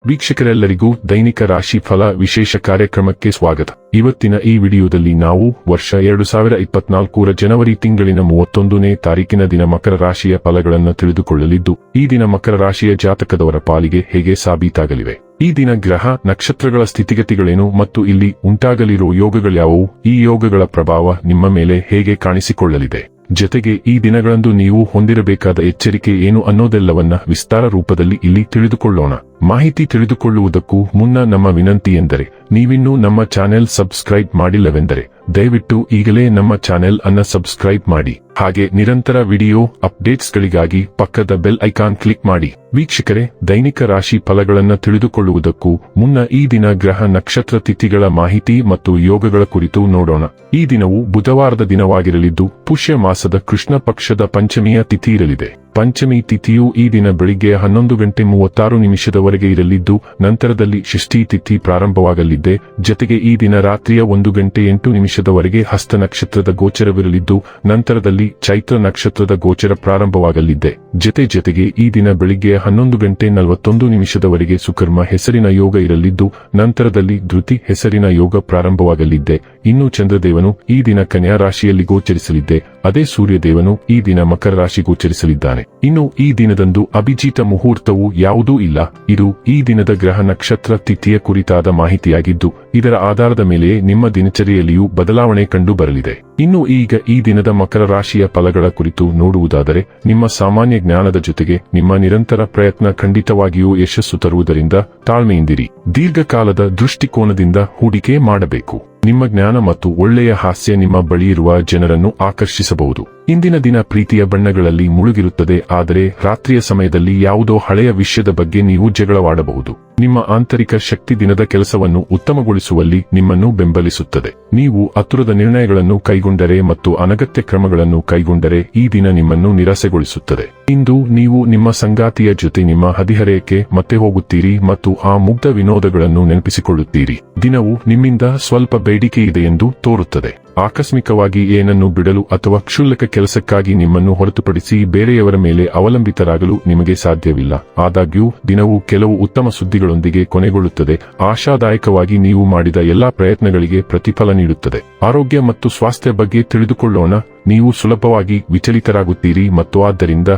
ವೀಕ್ಷಕರೆಲ್ಲರಿಗೂ ದೈನಿಕ ರಾಶಿ ಫಲ ವಿಶೇಷ ಕಾರ್ಯಕ್ರಮಕ್ಕೆ ಸ್ವಾಗತ. ಇವತ್ತಿನ ಈ ವಿಡಿಯೋದಲ್ಲಿ ನಾವು ವರ್ಷ 2024ರ ಜನವರಿ ತಿಂಗಳಿನ 31ನೇ ತಾರೀಕಿನ ದಿನ ಮಕರ ರಾಶಿಯ ಫಲಗಳನ್ನು ತಿಳಿದುಕೊಳ್ಳಲಿದ್ದು, ಈ ದಿನ ಮಕರ ರಾಶಿಯ ಜಾತಕದವರ ಪಾಲಿಗೆ ಹೇಗೆ ಸಾಬೀತಾಗಲಿವೆ, ಈ ದಿನ ಗ್ರಹ ನಕ್ಷತ್ರಗಳ ಸ್ಥಿತಿಗತಿಗಳೇನು ಮತ್ತು ಇಲ್ಲಿ ಉಂಟಾಗಲಿರುವ ಯೋಗಗಳ್ಯಾವುವು, ಈ ಯೋಗಗಳ ಪ್ರಭಾವ ನಿಮ್ಮ ಮೇಲೆ ಹೇಗೆ ಕಾಣಿಸಿಕೊಳ್ಳಲಿದೆ, ಜೊತೆಗೆ ಈ ದಿನಗಳಂದು ನೀವು ಹೊಂದಿರಬೇಕಾದ ಎಚ್ಚರಿಕೆ ಏನು ಅನ್ನೋದೆಲ್ಲವನ್ನ ವಿಸ್ತಾರ ರೂಪದಲ್ಲಿ ಇಲ್ಲಿ ತಿಳಿದುಕೊಳ್ಳೋಣ. ಮಾಹಿತಿ ತಿಳಿದುಕೊಳ್ಳುವುದಕ್ಕೂ ಮುನ್ನ ನಮ್ಮ ವಿನಂತಿ ಎಂದರೆ, ನೀವಿನ್ನೂ ನಮ್ಮ ಚಾನೆಲ್ ಸಬ್ಸ್ಕ್ರೈಬ್ ಮಾಡಿಲ್ಲವೆಂದರೆ ದಯವಿಟ್ಟು ಈಗಲೇ ನಮ್ಮ ಚಾನೆಲ್ ಅನ್ನ ಸಬ್ಸ್ಕ್ರೈಬ್ ಮಾಡಿ. ಹಾಗೆ ನಿರಂತರ ವಿಡಿಯೋ ಅಪ್ಡೇಟ್ಸ್ಗಳಿಗಾಗಿ ಪಕ್ಕದ ಬೆಲ್ ಐಕಾನ್ ಕ್ಲಿಕ್ ಮಾಡಿ. ವೀಕ್ಷಕರೇ, ದೈನಿಕ ರಾಶಿ ಫಲಗಳನ್ನ ತಿಳಿದುಕೊಳ್ಳುವುದಕ್ಕೂ ಮುನ್ನ ಈ ದಿನ ಗ್ರಹ ನಕ್ಷತ್ರ ತಿಥಿಗಳ ಮಾಹಿತಿ ಮತ್ತು ಯೋಗಗಳ ಕುರಿತು ನೋಡೋಣ. ಈ ದಿನವು ಬುಧವಾರದ ದಿನವಾಗಿರಲಿದ್ದು, ಪುಷ್ಯ ಮಾಸದ ಕೃಷ್ಣ ಪಕ್ಷದ ಪಂಚಮಿಯ ತಿಥಿ ಇರಲಿದೆ. ಪಂಚಮಿ ತಿಥಿಯು ಈ ದಿನ ಬೆಳಿಗ್ಗೆ 11:36 ಇರಲಿದ್ದು, ನಂತರದಲ್ಲಿ ಷಷ್ಠಿ ತಿಥಿ ಪ್ರಾರಂಭವಾಗಲಿದೆ. ಜೊತೆಗೆ ಈ ದಿನ ರಾತ್ರಿಯ 1:08 ಹಸ್ತ ನಕ್ಷತ್ರದ ಗೋಚರವಿರಲಿದ್ದು, ನಂತರದಲ್ಲಿ ಚೈತ್ರ ನಕ್ಷತ್ರದ ಗೋಚರ ಪ್ರಾರಂಭವಾಗಲಿದೆ. ಜೊತೆಗೆ ಈ ದಿನ ಬೆಳಿಗ್ಗೆ 11:41 ಸುಕರ್ಮ ಹೆಸರಿನ ಯೋಗ ಇರಲಿದ್ದು, ನಂತರದಲ್ಲಿ ಧೃತಿ ಹೆಸರಿನ ಯೋಗ ಪ್ರಾರಂಭವಾಗಲಿದೆ. ಇನ್ನು ಚಂದ್ರದೇವನು ಈ ದಿನ ಕನ್ಯಾ ರಾಶಿಯಲ್ಲಿ ಗೋಚರಿಸಲಿದೆ. ಅದೇ ಸೂರ್ಯದೇವನು ಈ ದಿನ ಮಕರ ರಾಶಿ ಗೋಚರಿಸಲಿದ್ದಾನೆ. ಇನ್ನು ಈ ದಿನದಂದು ಅಭಿಜಿತ ಮುಹೂರ್ತವು ಯಾವುದೂ ಇಲ್ಲ. ಇದು ಈ ದಿನದ ಗ್ರಹ ನಕ್ಷತ್ರ ತಿಥಿಯ ಕುರಿತಾದ ಮಾಹಿತಿಯಾಗಿದ್ದು, ಇದರ ಆಧಾರದ ಮೇಲೆ ನಿಮ್ಮ ದಿನಚರಿಯಲ್ಲಿಯೂ ಬದಲಾವಣೆ ಕಂಡು ಬರಲಿದೆ. ಇನ್ನು ಈಗ ಈ ದಿನದ ಮಕರ ರಾಶಿಯ ಫಲಗಳ ಕುರಿತು ನೋಡುವುದಾದರೆ, ನಿಮ್ಮ ಸಾಮಾನ್ಯ ಜ್ಞಾನದ ಜೊತೆಗೆ ನಿಮ್ಮ ನಿರಂತರ ಪ್ರಯತ್ನ ಖಂಡಿತವಾಗಿಯೂ ಯಶಸ್ಸು ತರುವುದರಿಂದ ತಾಳ್ಮೆಯಿಂದಿರಿ. ದೀರ್ಘಕಾಲದ ದೃಷ್ಟಿಕೋನದಿಂದ ಹೂಡಿಕೆ ಮಾಡಬೇಕು. ನಿಮ್ಮ ಜ್ಞಾನ ಮತ್ತು ಒಳ್ಳೆಯ ಹಾಸ್ಯ ನಿಮ್ಮ ಬಳಿಯಿರುವ ಜನರನ್ನು ಆಕರ್ಷಿಸಬಹುದು. ಇಂದಿನ ದಿನ ಪ್ರೀತಿಯ ಬಣ್ಣಗಳಲ್ಲಿ ಮುಳುಗಿರುತ್ತದೆ, ಆದರೆ ರಾತ್ರಿಯ ಸಮಯದಲ್ಲಿ ಯಾವುದೋ ಹಳೆಯ ವಿಷಯದ ಬಗ್ಗೆ ನೀವು ಜಗಳವಾಡಬಹುದು. ನಿಮ್ಮ ಆಂತರಿಕ ಶಕ್ತಿ ದಿನದ ಕೆಲಸವನ್ನು ಉತ್ತಮಗೊಳಿಸುವಲ್ಲಿ ನಿಮ್ಮನ್ನು ಬೆಂಬಲಿಸುತ್ತದೆ. ನೀವು ಆತುರದ ನಿರ್ಣಯಗಳನ್ನು ಕೈಗೊಂಡರೆ ಮತ್ತು ಅನಗತ್ಯ ಕ್ರಮಗಳನ್ನು ಕೈಗೊಂಡರೆ ಈ ದಿನ ನಿಮ್ಮನ್ನು ನಿರಾಸೆಗೊಳಿಸುತ್ತದೆ. ಇಂದು ನೀವು ನಿಮ್ಮ ಸಂಗಾತಿಯ ಜೊತೆ ನಿಮ್ಮ ಹದಿಹರೆಯಕ್ಕೆ ಮತ್ತೆ ಹೋಗುತ್ತೀರಿ ಮತ್ತು ಆ ಮುಗ್ಧ ವಿನೋದಗಳನ್ನು ನೆನಪಿಸಿಕೊಳ್ಳುತ್ತೀರಿ. ದಿನವು ನಿಮ್ಮಿಂದ ಸ್ವಲ್ಪ ಬೇಡಿಕೆ ಇದೆ ಎಂದು ತೋರುತ್ತದೆ. ಆಕಸ್ಮಿಕವಾಗಿ ಏನನ್ನು ಬಿಡಲು ಅಥವಾ ಕ್ಷುಲ್ಲಕ ಕೆಲಸಕ್ಕಾಗಿ ನಿಮ್ಮನ್ನು ಹೊರತುಪಡಿಸಿ ಬೇರೆಯವರ ಮೇಲೆ ಅವಲಂಬಿತರಾಗಲು ನಿಮಗೆ ಸಾಧ್ಯವಿಲ್ಲ. ಆದಾಗ್ಯೂ ದಿನವು ಕೆಲವು ಉತ್ತಮ ಸುದ್ದಿಗಳೊಂದಿಗೆ ಕೊನೆಗೊಳ್ಳುತ್ತದೆ. ಆಶಾದಾಯಕವಾಗಿ ನೀವು ಮಾಡಿದ ಎಲ್ಲಾ ಪ್ರಯತ್ನಗಳಿಗೆ ಪ್ರತಿಫಲ ನೀಡುತ್ತದೆ. ಆರೋಗ್ಯ ಮತ್ತು ಸ್ವಾಸ್ಥ್ಯ ಬಗ್ಗೆ ತಿಳಿದುಕೊಳ್ಳೋಣ. ನೀವು ಸುಲಭವಾಗಿ ವಿಚಲಿತರಾಗುತ್ತೀರಿ ಮತ್ತು ಆದ್ದರಿಂದ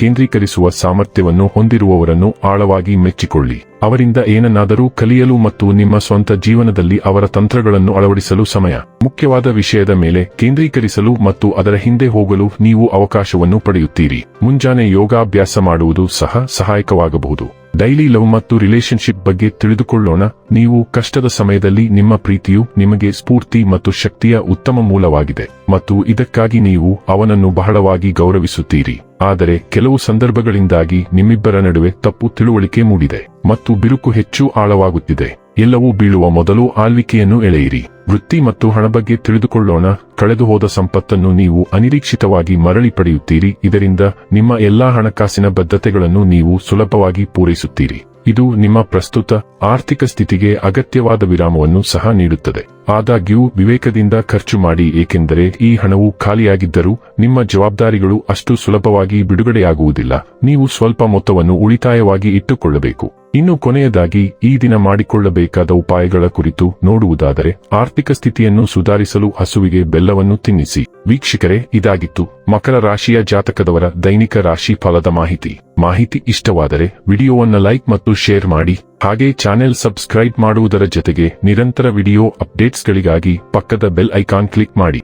ಕೇಂದ್ರೀಕರಿಸುವ ಸಾಮರ್ಥ್ಯವನ್ನು ಹೊಂದಿರುವವರನ್ನು ಆಳವಾಗಿ ಮೆಚ್ಚಿಕೊಳ್ಳಿ. ಅವರಿಂದ ಏನನ್ನಾದರೂ ಕಲಿಯಲು ಮತ್ತು ನಿಮ್ಮ ಸ್ವಂತ ಜೀವನದಲ್ಲಿ ಅವರ ತಂತ್ರಗಳನ್ನು ಅಳವಡಿಸಲು ಸಮಯ. ಮುಖ್ಯವಾದ ವಿಷಯದ ಮೇಲೆ ಕೇಂದ್ರೀಕರಿಸಲು ಮತ್ತು ಅದರ ಹಿಂದೆ ಹೋಗಲು ನೀವು ಅವಕಾಶವನ್ನು ಪಡೆಯುತ್ತೀರಿ. ಮುಂಜಾನೆ ಯೋಗಾಭ್ಯಾಸ ಮಾಡುವುದು ಸಹ ಸಹಾಯಕವಾಗಬಹುದು. ಡೈಲಿ ಲವ್ ಮತ್ತು ರಿಲೇಶನ್ಶಿಪ್ ಬಗ್ಗೆ ತಿಳಿದುಕೊಳ್ಳೋಣ. ನೀವು ಕಷ್ಟದ ಸಮಯದಲ್ಲಿ ನಿಮ್ಮ ಪ್ರೀತಿಯು ನಿಮಗೆ ಸ್ಫೂರ್ತಿ ಮತ್ತು ಶಕ್ತಿಯ ಉತ್ತಮ ಮೂಲವಾಗಿದೆ ಮತ್ತು ಇದಕ್ಕಾಗಿ ನೀವು ಅವನನ್ನು ಬಹಳವಾಗಿ ಗೌರವಿಸುತ್ತೀರಿ. ಆದರೆ ಕೆಲವು ಸಂದರ್ಭಗಳಿಂದಾಗಿ ನಿಮ್ಮಿಬ್ಬರ ನಡುವೆ ತಪ್ಪು ತಿಳುವಳಿಕೆ ಮೂಡಿದೆ ಮತ್ತು ಬಿರುಕು ಹೆಚ್ಚು ಆಳವಾಗುತ್ತಿದೆ. ಎಲ್ಲವೂ ಬೀಳುವ ಮೊದಲು ಆಳ್ವಿಕೆಯನ್ನು ಎಳೆಯಿರಿ. ವೃತ್ತಿ ಮತ್ತು ಹಣ ಬಗ್ಗೆ ತಿಳಿದುಕೊಳ್ಳೋಣ. ಕಳೆದುಹೋದ ಸಂಪತ್ತನ್ನು ನೀವು ಅನಿರೀಕ್ಷಿತವಾಗಿ ಮರಳಿ ಪಡೆಯುತ್ತೀರಿ. ಇದರಿಂದ ನಿಮ್ಮ ಎಲ್ಲಾ ಹಣಕಾಸಿನ ಬದ್ಧತೆಗಳನ್ನು ನೀವು ಸುಲಭವಾಗಿ ಪೂರೈಸುತ್ತೀರಿ. ಇದು ನಿಮ್ಮ ಪ್ರಸ್ತುತ ಆರ್ಥಿಕ ಸ್ಥಿತಿಗೆ ಅಗತ್ಯವಾದ ವಿರಾಮವನ್ನು ಸಹ ನೀಡುತ್ತದೆ. ಆದಾಗ್ಯೂ ವಿವೇಕದಿಂದ ಖರ್ಚು ಮಾಡಿ, ಏಕೆಂದರೆ ಈ ಹಣವು ಖಾಲಿಯಾಗಿದ್ದರೂ ನಿಮ್ಮ ಜವಾಬ್ದಾರಿಗಳು ಅಷ್ಟು ಸುಲಭವಾಗಿ ಬಿಡುಗಡೆಯಾಗುವುದಿಲ್ಲ. ನೀವು ಸ್ವಲ್ಪ ಮೊತ್ತವನ್ನು ಉಳಿತಾಯವಾಗಿ ಇಟ್ಟುಕೊಳ್ಳಬೇಕು. ಇನ್ನು ಕೊನೆಯದಾಗಿ ಈ ದಿನ ಮಾಡಿಕೊಳ್ಳಬೇಕಾದ ಉಪಾಯಗಳ ಕುರಿತು ನೋಡುವುದಾದರೆ, ಆರ್ಥಿಕ ಸ್ಥಿತಿಯನ್ನು ಸುಧಾರಿಸಲು ಹಸುವಿಗೆ ಬೆಲ್ಲವನ್ನು ತಿನ್ನಿಸಿ. ವೀಕ್ಷಕರೇ, ಇದಾಗಿತ್ತು ಮಕರ ರಾಶಿಯ ಜಾತಕದವರ ದೈನಿಕ ರಾಶಿ ಫಲದ ಮಾಹಿತಿ ಇಷ್ಟವಾದರೆ ವಿಡಿಯೋವನ್ನು ಲೈಕ್ ಮತ್ತು ಶೇರ್ ಮಾಡಿ. ಹಾಗೆ ಚಾನೆಲ್ ಸಬ್ಸ್ಕ್ರೈಬ್ ಮಾಡುವುದರ ಜೊತೆಗೆ ನಿರಂತರ ವಿಡಿಯೋ ಅಪ್ಡೇಟ್ಸ್ಗಳಿಗಾಗಿ ಪಕ್ಕದ ಬೆಲ್ ಐಕಾನ್ ಕ್ಲಿಕ್ ಮಾಡಿ.